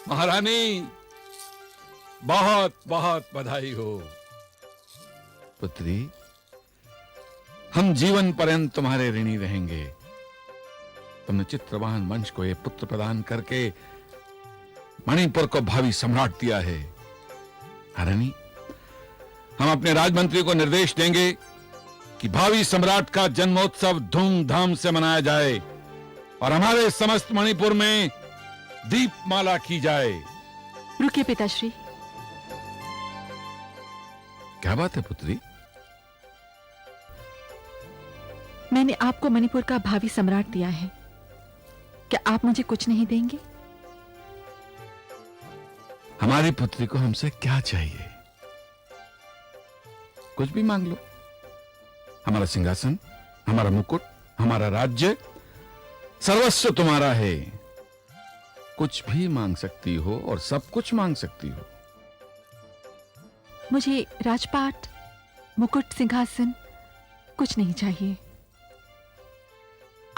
महारानी, बहुत बहुत बधाई हो। पुत्री, हम जीवन पर्यंत तुम्हारे ऋणी रहेंगे। तुमने चित्रवाहन वंश को यह पुत्र प्रदान करके मणिपुर को भावी सम्राट दिया है। महारानी, हम अपने राजमंत्री को निर्देश देंगे कि भावी सम्राट का जन्मोत्सव धूमधाम से मनाया जाए और हमारे समस्त मणिपुर में दीपमाला की जाए। रुकिए पिताश्री। क्या बात है पुत्री? मैंने आपको मणिपुर का भावी सम्राट दिया है, क्या आप मुझे कुछ नहीं देंगे? हमारी पुत्री को हमसे क्या चाहिए? कुछ भी मांग लो। हमारा सिंहासन, हमारा मुकुट, हमारा राज्य, सर्वस्व तुम्हारा है। कुछ भी मांग सकती हो और सब कुछ मांग सकती हो। मुझे राजपाट, मुकुट, सिंहासन कुछ नहीं चाहिए।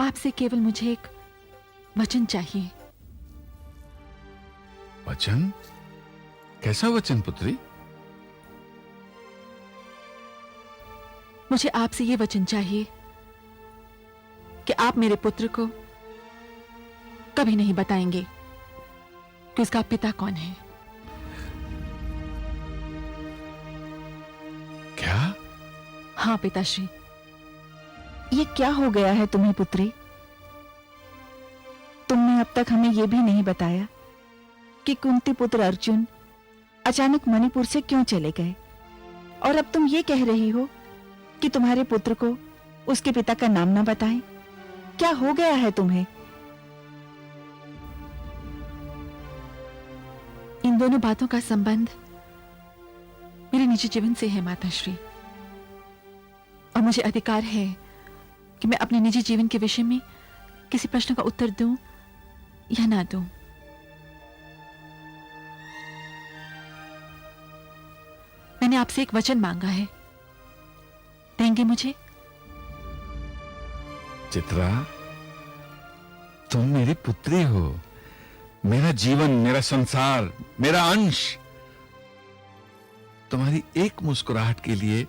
आपसे केवल मुझे एक वचन चाहिए। वचन? कैसा वचन पुत्री? मुझे आपसे यह वचन चाहिए कि आप मेरे पुत्र को कभी नहीं बताएंगे कि उसका पिता कौन है। क्या? हाँ पिताश्री। ये क्या हो गया है तुम्हें पुत्री? तुमने अब तक हमें यह भी नहीं बताया कि कुंती पुत्र अर्जुन अचानक मणिपुर से क्यों चले गए, और अब तुम ये कह रही हो कि तुम्हारे पुत्र को उसके पिता का नाम ना बताएं। क्या हो गया है तुम्हें? इन दोनों बातों का संबंध मेरे निजी जीवन से है माताश्री, और मुझे अधिकार है कि मैं अपने निजी जीवन के विषय में किसी प्रश्न का उत्तर दूं या ना दूं। मैंने आपसे एक वचन मांगा है, देंगे मुझे? चित्रा, तुम मेरी पुत्री हो, मेरा जीवन, मेरा संसार, मेरा अंश। तुम्हारी एक मुस्कुराहट के लिए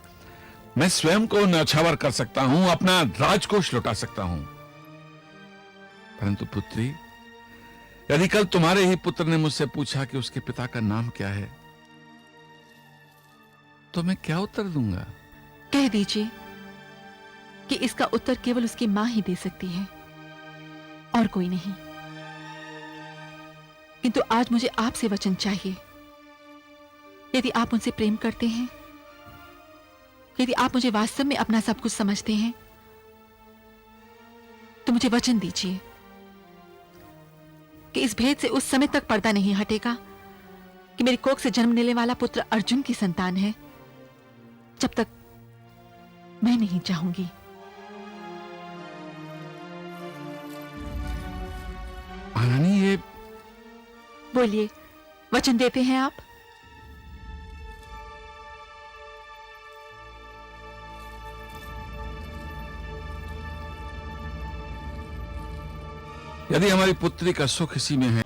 मैं स्वयं को न्यौछावर कर सकता हूं, अपना राजकोष लौटा सकता हूं। परंतु पुत्री, यदि कल तुम्हारे ही पुत्र ने मुझसे पूछा कि उसके पिता का नाम क्या है, तो मैं क्या उत्तर दूंगा? कह दीजिए कि इसका उत्तर केवल उसकी मां ही दे सकती है और कोई नहीं। किंतु आज मुझे आपसे वचन चाहिए। यदि आप मुझसे प्रेम करते हैं, यदि आप मुझे वास्तव में अपना सब कुछ समझते हैं, तो मुझे वचन दीजिए कि इस भेद से उस समय तक पर्दा नहीं हटेगा कि मेरी कोख से जन्म लेने वाला पुत्र अर्जुन की संतान है, जब तक मैं नहीं चाहूंगी। महारानी, ये बोलिए, वचन देते हैं आप? यदि हमारी पुत्री का सुख इसी में